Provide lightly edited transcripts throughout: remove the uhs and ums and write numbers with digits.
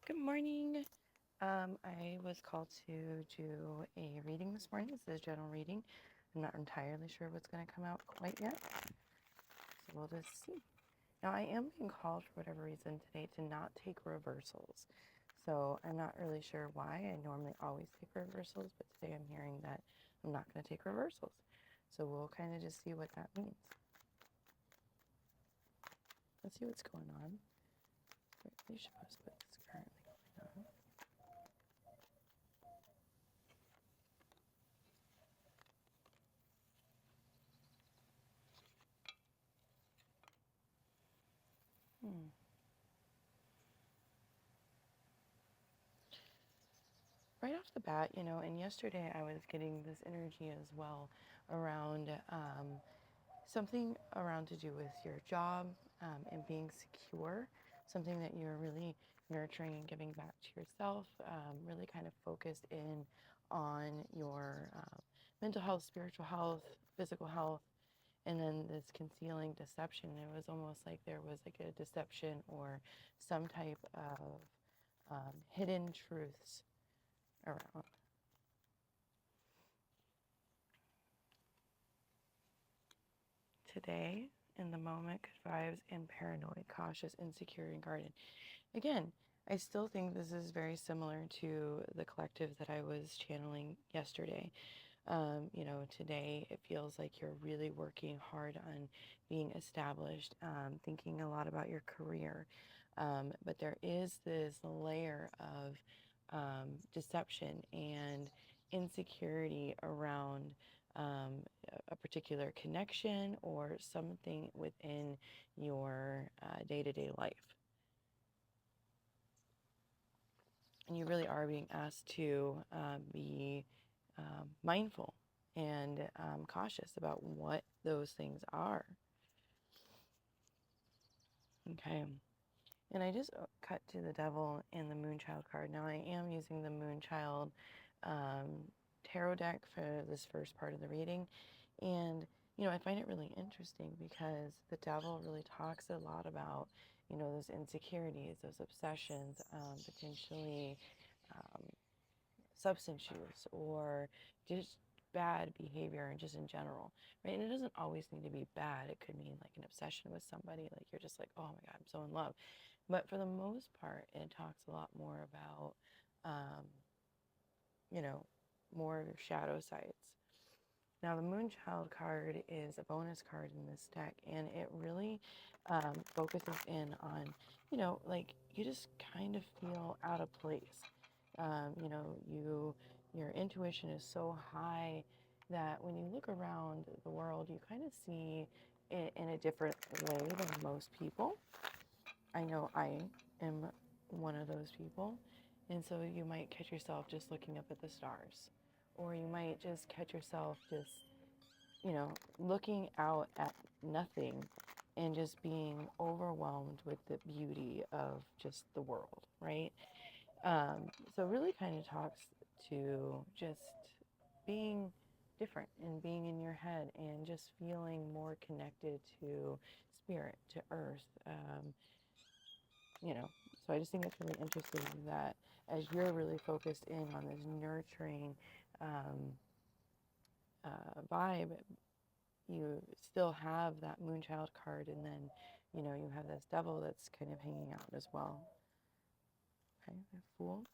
Good morning. I was called to do a reading this morning. This is a general reading. I'm not entirely sure what's going to come out quite yet, so we'll just see. Now, I am being called for whatever reason today to not take reversals. So I'm not really sure why. I normally always take reversals, but today I'm hearing that I'm not going to take reversals. So we'll kind of just see what that means. Let's see what's going on. You should post what's currently going on. Right off the bat, and yesterday I was getting this energy as well around something around to do with your job and being secure, something that you're really nurturing and giving back to yourself, really kind of focused in on your mental health, spiritual health, physical health, and then this concealing deception. It was almost like there was like a deception or some type of hidden truths around. Today, in the moment, good vibes and paranoid, cautious, insecure, and guarded. Again, I still think this is very similar to the collective that I was channeling yesterday. Today it feels like you're really working hard on being established, thinking a lot about your career. But there is this layer of deception and insecurity around a particular connection or something within your day-to-day life. And you really are being asked to be mindful and cautious about what those things are. Okay. And I just cut to the devil and the moonchild card. Now I am using the moonchild tarot deck for this first part of the reading. And, I find it really interesting because the devil really talks a lot about, those insecurities, those obsessions, potentially substance use or just bad behavior and just in general, right? And it doesn't always need to be bad. It could mean like an obsession with somebody, like you're just like, oh my God, I'm so in love. But for the most part, it talks a lot more about, um, more of your shadow sides. Now, the Moonchild card is a bonus card in this deck, and it really focuses in on, like you just kind of feel out of place. Your intuition is so high that when you look around the world, you kind of see it in a different way than most people. I know I am one of those people. And so you might catch yourself just looking up at the stars, or you might just catch yourself just, looking out at nothing and just being overwhelmed with the beauty of just the world, right? So really kind of talks to just being different and being in your head and just feeling more connected to spirit, to earth. So I just think it's really interesting that as you're really focused in on this nurturing vibe, you still have that moonchild card, and then, you have this devil that's kind of hanging out as well. Okay, the Fool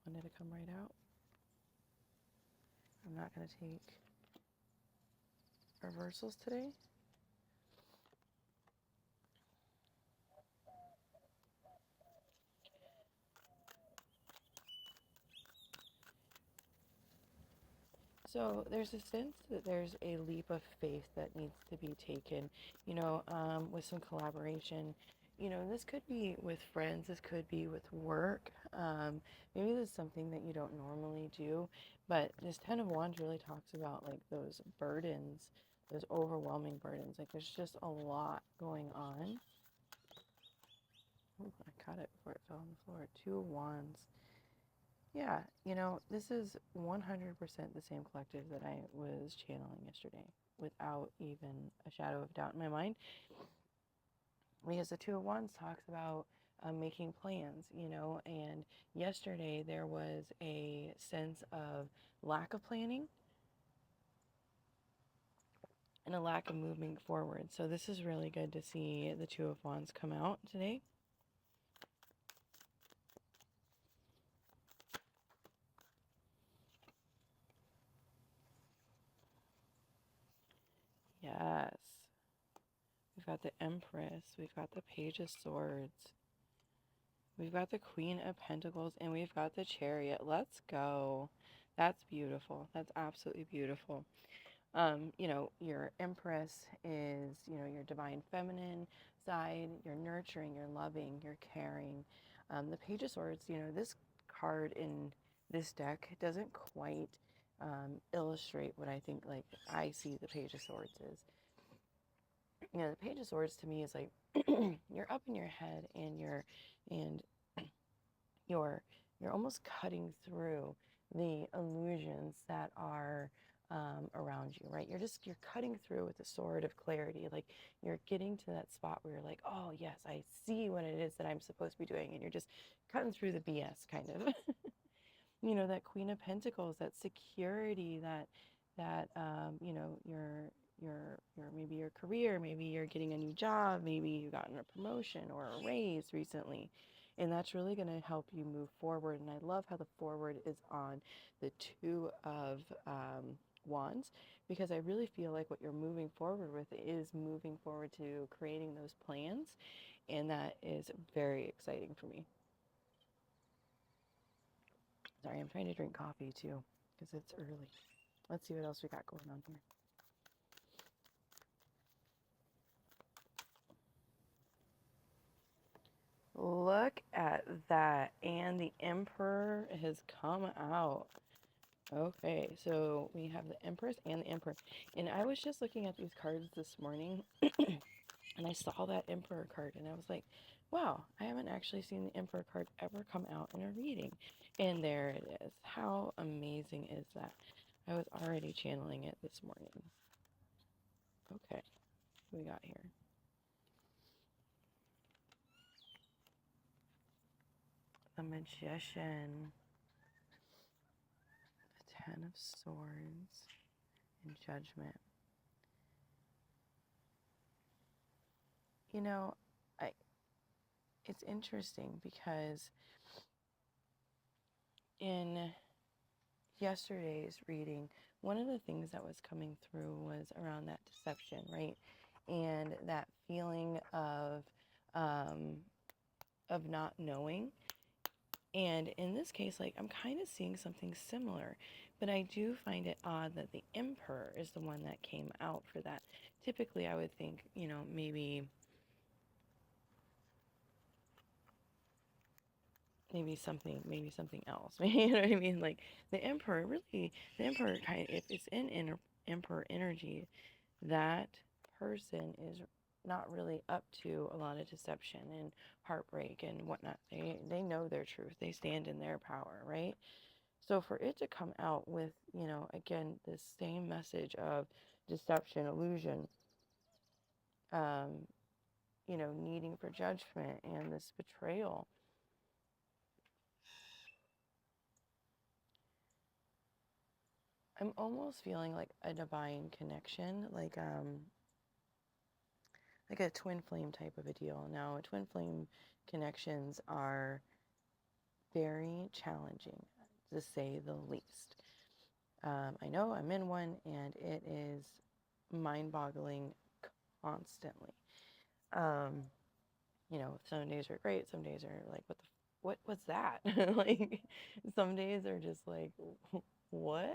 wanted to come right out. I'm not going to take reversals today. So there's a sense that there's a leap of faith that needs to be taken, with some collaboration. This could be with friends, this could be with work. Maybe this is something that you don't normally do, but this Ten of Wands really talks about like those burdens, those overwhelming burdens. Like there's just a lot going on. Ooh, I caught it before it fell on the floor. Two of Wands. Yeah, this is 100% the same collective that I was channeling yesterday without even a shadow of doubt in my mind. Because the Two of Wands talks about making plans, and yesterday there was a sense of lack of planning and a lack of moving forward. So this is really good to see the Two of Wands come out today. Yes. We've got the Empress. We've got the Page of Swords. We've got the Queen of Pentacles. And we've got the Chariot. Let's go. That's beautiful. That's absolutely beautiful. Your Empress is, your divine feminine side. You're nurturing, you're loving, you're caring. The Page of Swords, this card in this deck doesn't quite illustrate what I think, like, I see the Page of Swords is. The Page of Swords to me is like you're up in your head and you're almost cutting through the illusions that are around you, right? You're cutting through with a sword of clarity. Like you're getting to that spot where you're like, oh yes, I see what it is that I'm supposed to be doing, and you're just cutting through the BS, kind of. That Queen of Pentacles, that security, your maybe your career, maybe you're getting a new job, maybe you've gotten a promotion or a raise recently, and that's really going to help you move forward. And I love how the forward is on the Two of Wands, because I really feel like what you're moving forward with is moving forward to creating those plans, and that is very exciting for me. Sorry, I'm trying to drink coffee too because it's early. Let's see what else we got going on here. Look at that. And the Emperor has come out. Okay, so we have the Empress and the Emperor. And I was just looking at these cards this morning and I saw that Emperor card and I was like, wow, I haven't actually seen the Emperor card ever come out in a reading. And there it is. How amazing is that? I was already channeling it this morning. Okay, what we got here? The Magician, the Ten of Swords, and Judgment. I it's interesting because in yesterday's reading, one of the things that was coming through was around that deception, right? And that feeling of not knowing. And in this case, like, I'm kind of seeing something similar, but I do find it odd that the Emperor is the one that came out for that. Typically, I would think, maybe something else. You know what I mean? Like the Emperor, really, the Emperor kind of, if it's in Emperor energy, that person is not really up to a lot of deception and heartbreak and whatnot. They know their truth. They stand in their power, right? So for it to come out with, again, this same message of deception, illusion, um, needing for judgment and this betrayal. I'm almost feeling like a divine connection, like a twin flame type of a deal. Now, twin flame connections are very challenging, to say the least. I know I'm in one, and it is mind-boggling constantly. Some days are great, some days are like, what's that? Like, some days are just like, what?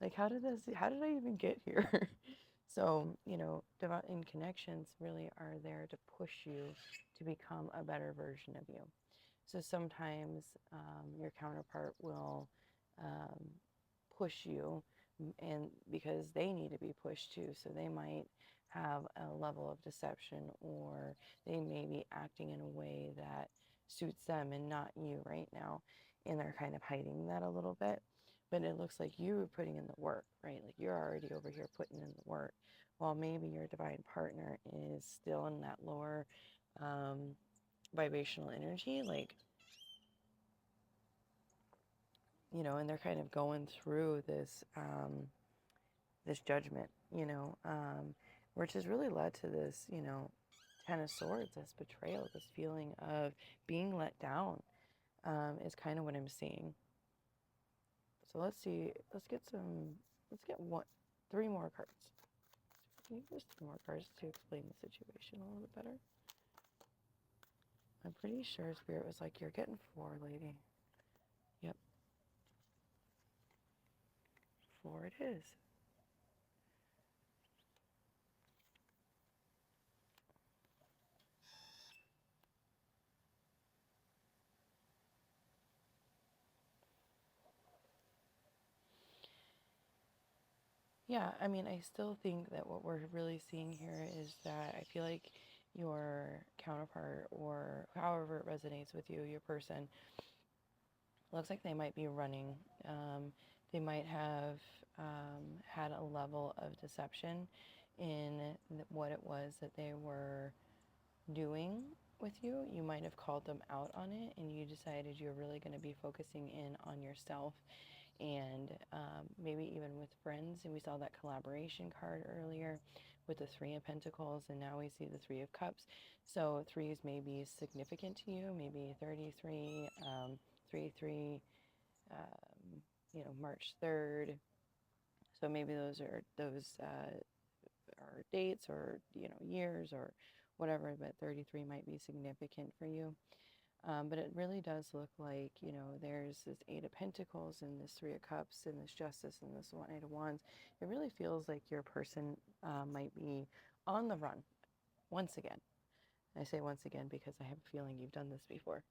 Like, how did I even get here? So, divine connections really are there to push you to become a better version of you. So sometimes your counterpart will push you, and because they need to be pushed too. So they might have a level of deception, or they may be acting in a way that suits them and not you right now. And they're kind of hiding that a little bit. But it looks like you are putting in the work, right? Like you're already over here putting in the work, while maybe your divine partner is still in that lower vibrational energy, like, you know, and they're kind of going through this this judgment, you know, which has really led to this, you know, Ten of Swords, this betrayal, this feeling of being let down, is kind of what I'm seeing. So let's see, let's get three more cards. Can you use 3 more cards to explain the situation a little bit better? I'm pretty sure Spirit was like, you're getting 4, lady. Yep. 4 it is. Yeah, I mean, I still think that what we're really seeing here is that I feel like your counterpart, or however it resonates with you, your person, looks like they might be running. They might have had a level of deception in what it was that they were doing with you. You might have called them out on it, and you decided you're really going to be focusing in on yourself, and maybe even with friends. And we saw that collaboration card earlier with the 3 of Pentacles, and now we see the 3 of Cups. So 3s may be significant to you, maybe 33, 3, you know, March 3rd. So maybe those are dates, or, you know, years, or whatever, but 33 might be significant for you. But it really does look like, you know, there's this 8 of Pentacles and this 3 of Cups and this Justice and this 8 of Wands. It really feels like your person might be on the run once again. I say once again because I have a feeling you've done this before.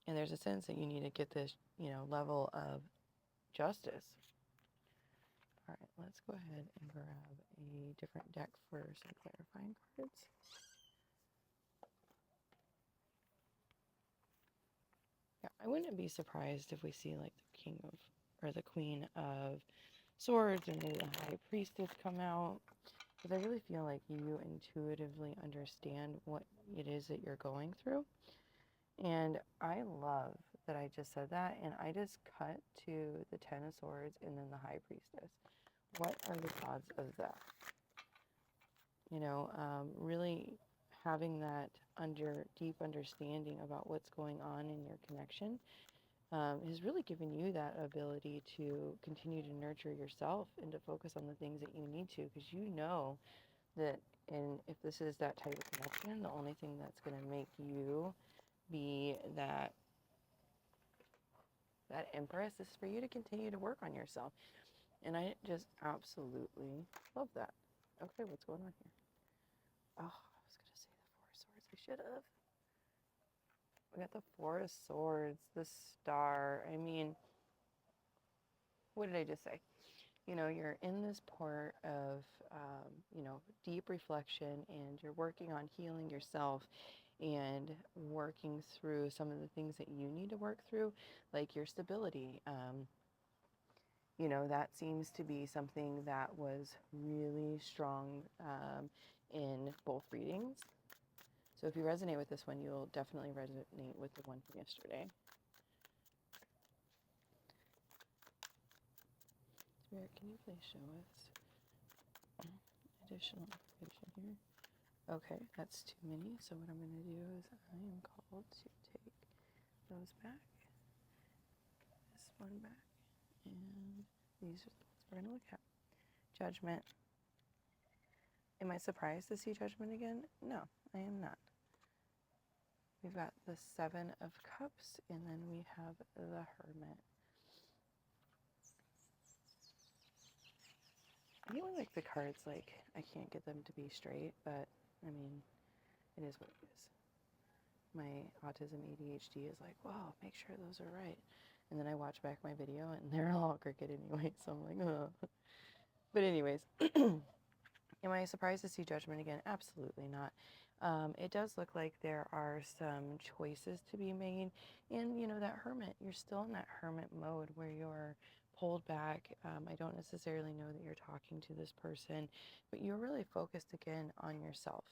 And there's a sense that you need to get this, you know, level of justice. All right, let's go ahead and grab a different deck for some clarifying cards. Yeah, I wouldn't be surprised if we see like the King of, or the Queen of Swords, and maybe the High Priestess come out, because I really feel like you intuitively understand what it is that you're going through. And I love that I just said that, and I just cut to the 10 of Swords and then the High Priestess. What are the odds of that? You know, really having that deep understanding about what's going on in your connection has really given you that ability to continue to nurture yourself and to focus on the things that you need to, because you know that, and if this is that type of connection, the only thing that's going to make you be that empress is for you to continue to work on yourself. And I just absolutely love that. Okay, what's going on here? Oh, I was going to say the 4 of Swords. I should have. We got the 4 of Swords, the Star. I mean, what did I just say? You know, you're in this part of, you know, deep reflection, and you're working on healing yourself and working through some of the things that you need to work through, like your stability. You know, that seems to be something that was really strong in both readings. So if you resonate with this one, you'll definitely resonate with the one from yesterday. Spirit, can you please show us additional information here? Okay, that's too many. So what I'm going to do is I am called to take those back, this one back, and these are the ones we're going to look at. Judgment. Am I surprised to see Judgment again? No, I am not. We've got the 7 of Cups, and then we have the Hermit. I feel like the cards, like, I can't get them to be straight, but, I mean, it is what it is. My autism ADHD is like, wow, make sure those are right. And then I watch back my video, and they're all crooked anyway, so I'm like, ugh. But anyways, am I surprised to see Judgment again? Absolutely not. It does look like there are some choices to be made. And, you know, that Hermit, you're still in that Hermit mode where you're hold back. I don't necessarily know that you're talking to this person, but you're really focused again on yourself.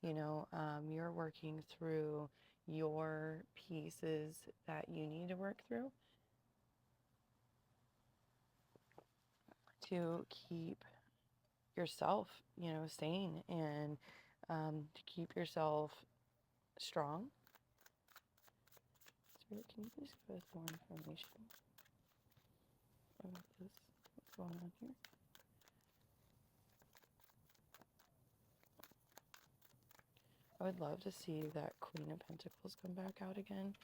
You're working through your pieces that you need to work through to keep yourself, sane, and to keep yourself strong. Spirit, can you please give us more information about this? What's going on here? I would love to see that Queen of Pentacles come back out again,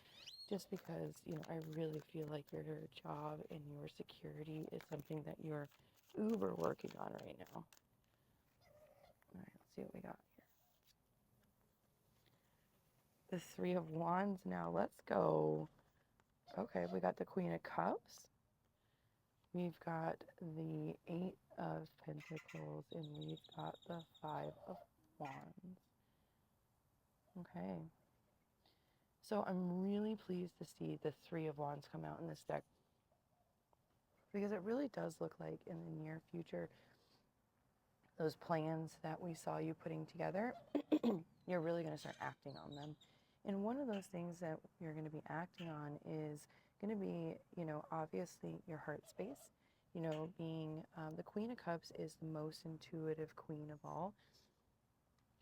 just because, I really feel like your job and your security is something that you're uber working on right now. All right, let's see what we got here. The Three of Wands now. Let's go. Okay, we got the Queen of Cups. We've got the Eight of Pentacles, and we've got the Five of Wands. Okay. So I'm really pleased to see the Three of Wands come out in this deck, because it really does look like in the near future, those plans that we saw you putting together, you're really going to start acting on them. And one of those things that you're going to be acting on is going to be, obviously your heart space. Being the Queen of Cups is the most intuitive queen of all.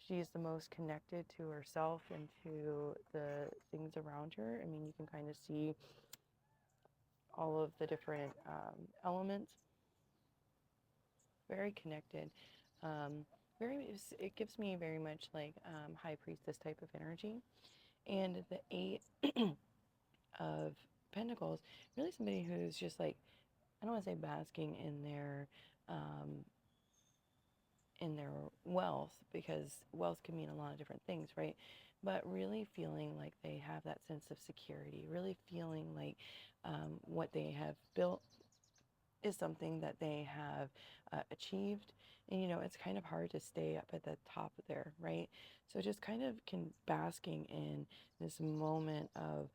She is the most connected to herself and to the things around her. I mean, you can kind of see all of the different elements. Very connected. It gives me very much like High Priestess type of energy. And the Eight of Pentacles, really somebody who's just like, I don't want to say basking in their wealth, because wealth can mean a lot of different things, right? But really feeling like they have that sense of security, really feeling like what they have built is something that they have achieved. And, it's kind of hard to stay up at the top there, right? So just kind of basking in this moment of,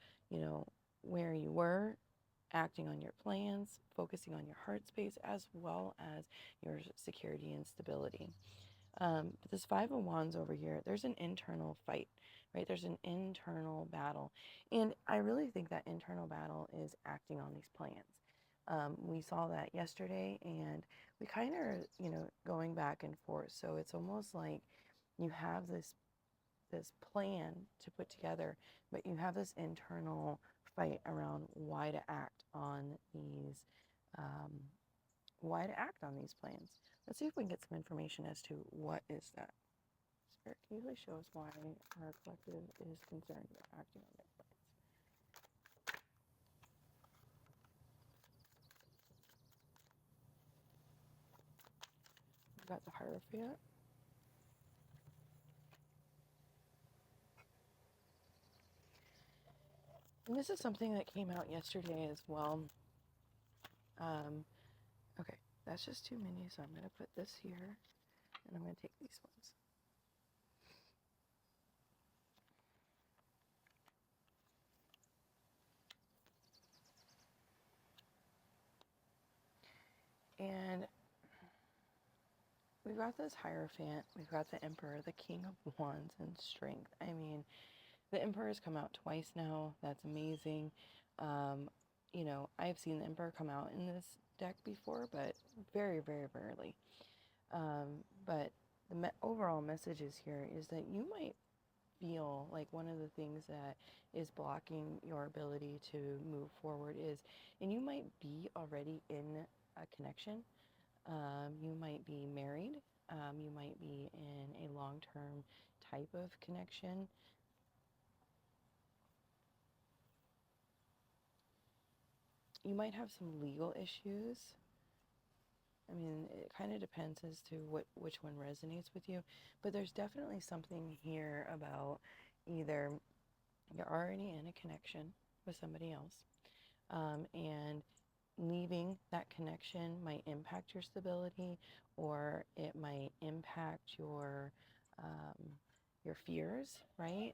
where you were, acting on your plans, focusing on your heart space, as well as your security and stability. But this Five of Wands over here, there's an internal fight, right? There's an internal battle. And I really think that internal battle is acting on these plans. We saw that yesterday, and we kind of, going back and forth. So it's almost like you have this plan to put together, but you have this internal fight around why to act on um, these plans. Let's see if we can get some information as to what is that. Spirit, can you please show us why our collective is concerned with acting on their plans? We've got the Hierophant. And this is something that came out yesterday as well. Okay, that's just too many, so I'm going to put this here, and I'm going to take these ones. And we've got this Hierophant, we've got the Emperor, the King of Wands, and Strength. I mean, the Emperor's come out twice now. That's amazing. I've seen the Emperor come out in this deck before, but very, very rarely. But the overall messages here is that you might feel like one of the things that is blocking your ability to move forward is, and you might be already in a connection. You might be married. You might be in a long-term type of connection. You might have some legal issues. I mean, it kind of depends as to which one resonates with you, but there's definitely something here about either you're already in a connection with somebody else, and leaving that connection might impact your stability, or it might impact your fears, right?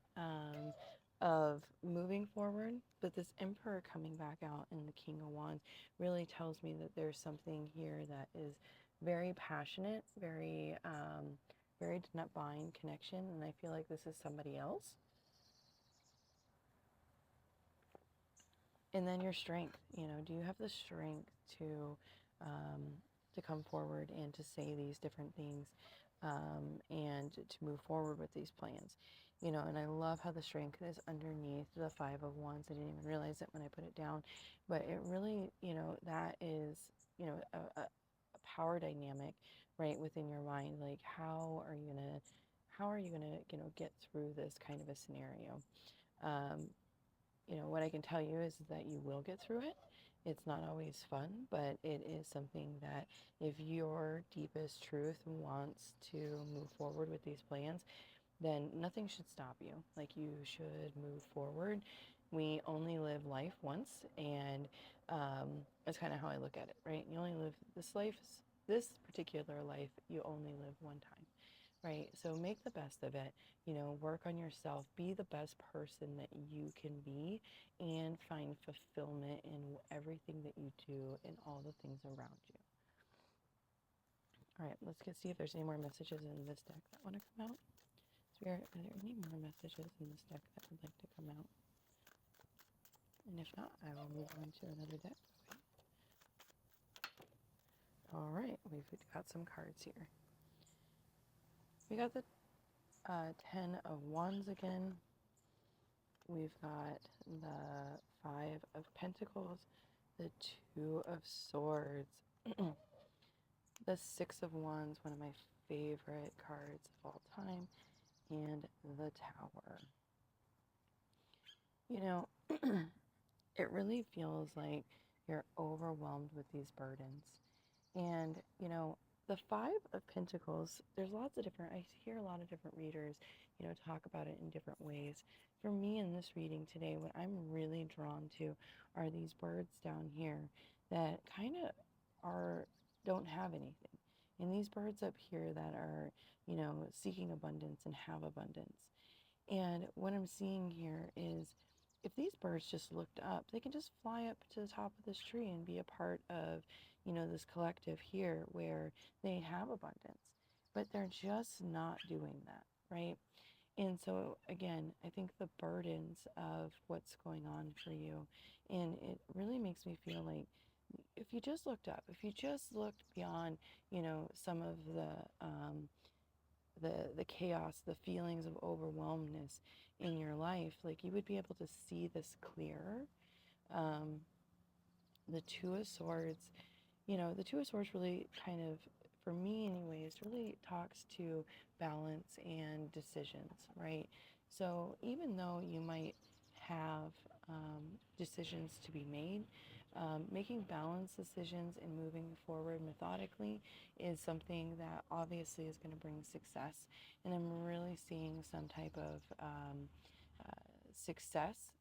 of moving forward, but this Emperor coming back out in the King of Wands really tells me that there's something here that is very passionate, very divine connection, and I feel like this is somebody else. And then your strength, do you have the strength um, to come forward and to say these different things, and to move forward with these plans? And I love how the strength is underneath the Five of Wands. I didn't even realize it when I put it down, but it really, that is, a power dynamic right within your mind. Like, how are you gonna, get through this kind of a scenario? Um, what I can tell you is that you will get through it. It's not always fun, but it is something that if your deepest truth wants to move forward with these plans, then nothing should stop you. Like, you should move forward. We only live life once, and that's kind of how I look at it, right? You only live this particular life, you only live one time. Right. So make the best of it, work on yourself, be the best person that you can be, and find fulfillment in everything that you do and all the things around you. All right, see if there's any more messages in this deck that want to come out. Spirit, are there any more messages in this deck that would like to come out? And if not, I will move on to another deck. All right, we've got some cards here. We got the Ten of Wands again. We've got the Five of Pentacles, the Two of Swords, the Six of Wands, one of my favorite cards of all time, and the Tower. It really feels like you're overwhelmed with these burdens. And, the Five of Pentacles, there's lots of different, I hear a lot of different readers, talk about it in different ways. For me in this reading today, what I'm really drawn to are these birds down here that kind of don't have anything. And these birds up here that are, seeking abundance and have abundance. And what I'm seeing here is if these birds just looked up, they can just fly up to the top of this tree and be a part of, this collective here where they have abundance. But they're just not doing that, right? And so, again, I think the burdens of what's going on for you, and it really makes me feel like if you just looked up, if you just looked beyond, some of the chaos, the feelings of overwhelmness in your life, like you would be able to see this clearer. The Two of Swords, the Two of Swords really kind of, for me anyways, really talks to balance and decisions, right? So even though you might have decisions to be made, making balanced decisions and moving forward methodically is something that obviously is going to bring success. And I'm really seeing some type of success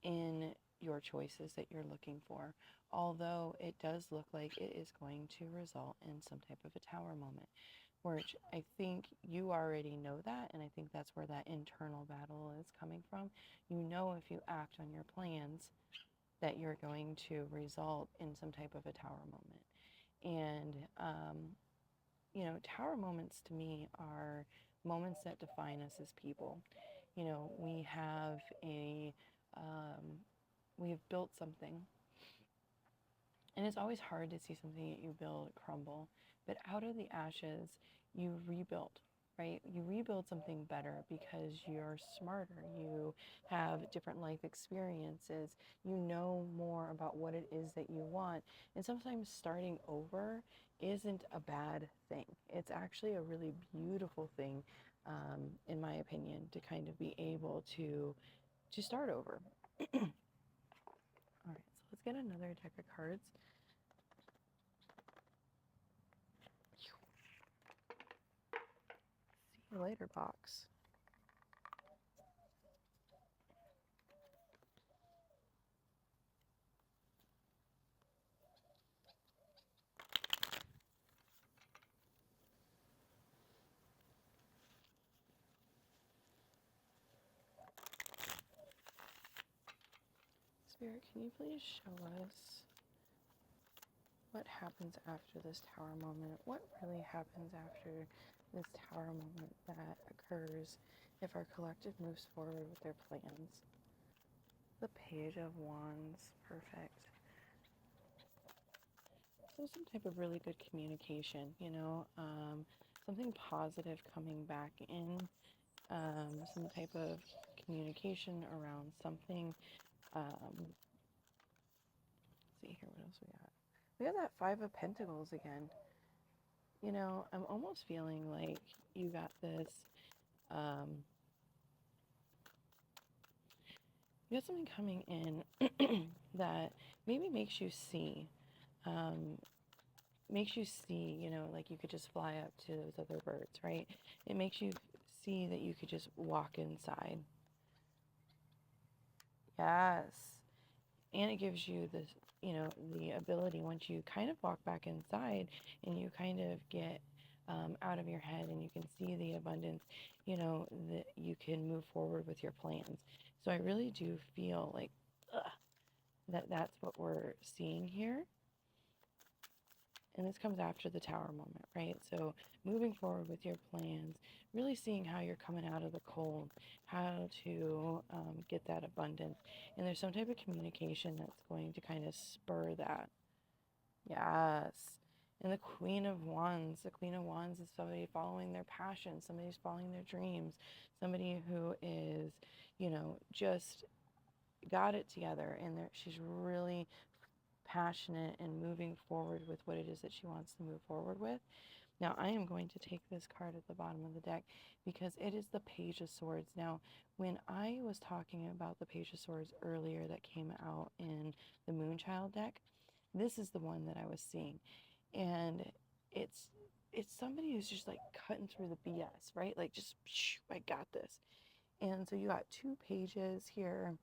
in your choices that you're looking for. Although it does look like it is going to result in some type of a tower moment, which I think you already know that, and I think that's where that internal battle is coming from. If you act on your plans, that you're going to result in some type of a tower moment. And, tower moments to me are moments that define us as people. We have we've built something, and it's always hard to see something that you build crumble, but out of the ashes, you rebuild, right? You rebuild something better because you're smarter. You have different life experiences. You know more about what it is that you want. And sometimes starting over isn't a bad thing. It's actually a really beautiful thing, in my opinion, to kind of be able to start over. All right, so let's get another deck of cards. See you later, box. Spirit, can you please show us what happens after this tower moment? What really happens after this tower moment that occurs if our collective moves forward with their plans? The Page of Wands, perfect. So some type of really good communication, something positive coming back in, some type of communication around something. Let's see here, what else we got? We got that Five of Pentacles again. I'm almost feeling like you got this, you got something coming in that maybe makes you see, like you could just fly up to those other birds, right? It makes you see that you could just walk inside. Yes. And it gives you this, the ability, once you kind of walk back inside and you kind of get out of your head and you can see the abundance, that you can move forward with your plans. So I really do feel like that's what we're seeing here. And this comes after the tower moment, right? So moving forward with your plans, really seeing how you're coming out of the cold, how to get that abundance. And there's some type of communication that's going to kind of spur that. Yes. And the Queen of Wands. The Queen of Wands is somebody following their passion, somebody who's following their dreams, somebody who is, just got it together, and she's really passionate and moving forward with what it is that she wants to move forward with. Now, I am going to take this card at the bottom of the deck because it is the Page of Swords. Now, when I was talking about the Page of Swords earlier that came out in the Moonchild deck, this is the one that I was seeing. And it's somebody who's just like cutting through the BS, right? Like just, I got this. And so you got two pages here.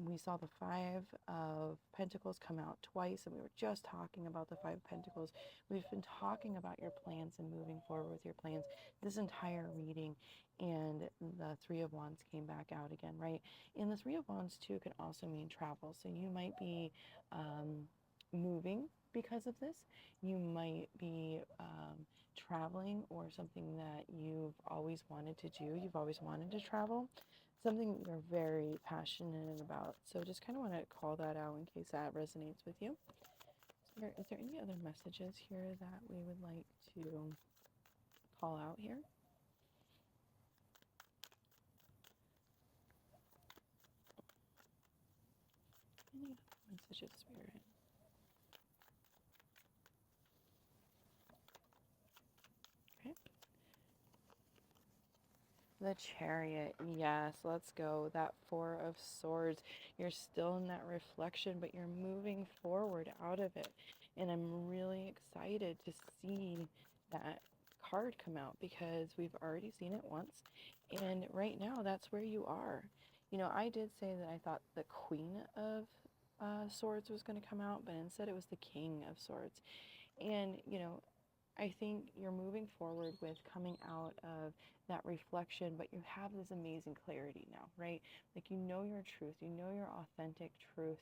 We saw the Five of Pentacles come out twice, and we were just talking about the Five of Pentacles. We've been talking about your plans and moving forward with your plans this entire reading, and the Three of Wands came back out again, right? And the Three of Wands, too, can also mean travel. So you might be moving because of this. You might be traveling, or something that you've always wanted to do. You've always wanted to travel. Something you're very passionate about. So just kind of want to call that out in case that resonates with you. Is there any other messages here that we would like to call out here? Any other messages, Spirit? Okay. The Chariot, yes, let's go. That Four of Swords. You're still in that reflection, but you're moving forward out of it. And I'm really excited to see that card come out because we've already seen it once. And right now, that's where you are. I did say that I thought the Queen of Swords was going to come out, but instead it was the King of Swords. And, I think you're moving forward with coming out of that reflection, but you have this amazing clarity now, right? Like your truth, your authentic truth,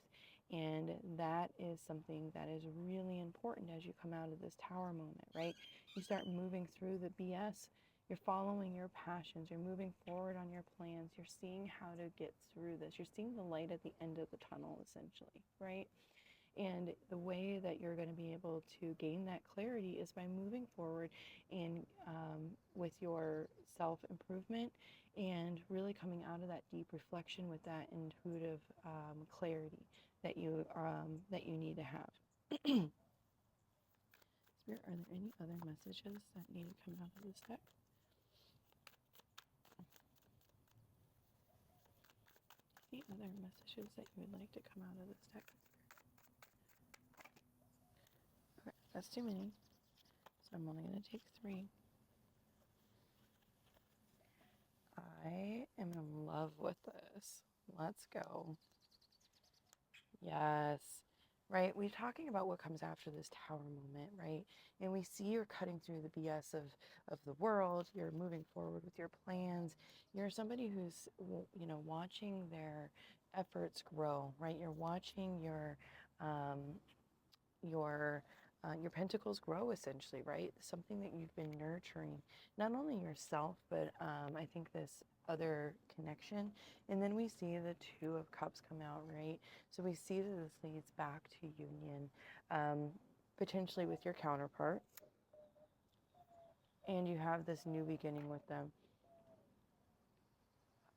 and that is something that is really important as you come out of this tower moment, right? You start moving through the BS. You're following your passions. You're moving forward on your plans. You're seeing how to get through this. You're seeing the light at the end of the tunnel, essentially, right? And the way that you're going to be able to gain that clarity is by moving forward and with your self-improvement and really coming out of that deep reflection with that intuitive clarity that you need to have. Spirit, are there any other messages that need to come out of this deck? Any other messages that you would like to come out of this deck? Okay, that's too many. So I'm only going to take 3. I am in love with this. Let's go. Yes. right? We're talking about what comes after this tower moment, right? And we see you're cutting through the BS of the world. You're moving forward with your plans. You're somebody who's, watching their efforts grow, right? You're watching um, your your pentacles grow, essentially, right? Something that you've been nurturing, not only yourself, but I think this other connection. And then we see the Two of Cups come out, right? So we see that this leads back to union, um, potentially with your counterpart, and you have this new beginning with them.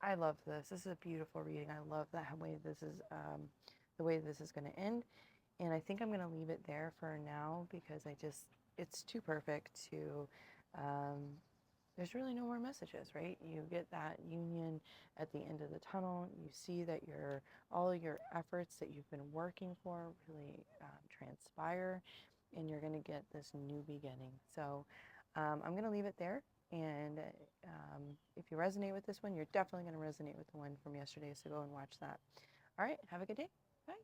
I love this. This is a beautiful reading. I love that way this is the way this is going to end. And I think I'm going to leave it there for now because it's too perfect to, there's really no more messages, right? You get that union at the end of the tunnel. You see that all of your efforts that you've been working for really transpire, and you're going to get this new beginning. So I'm going to leave it there. And if you resonate with this one, you're definitely going to resonate with the one from yesterday. So go and watch that. All right. Have a good day. Bye.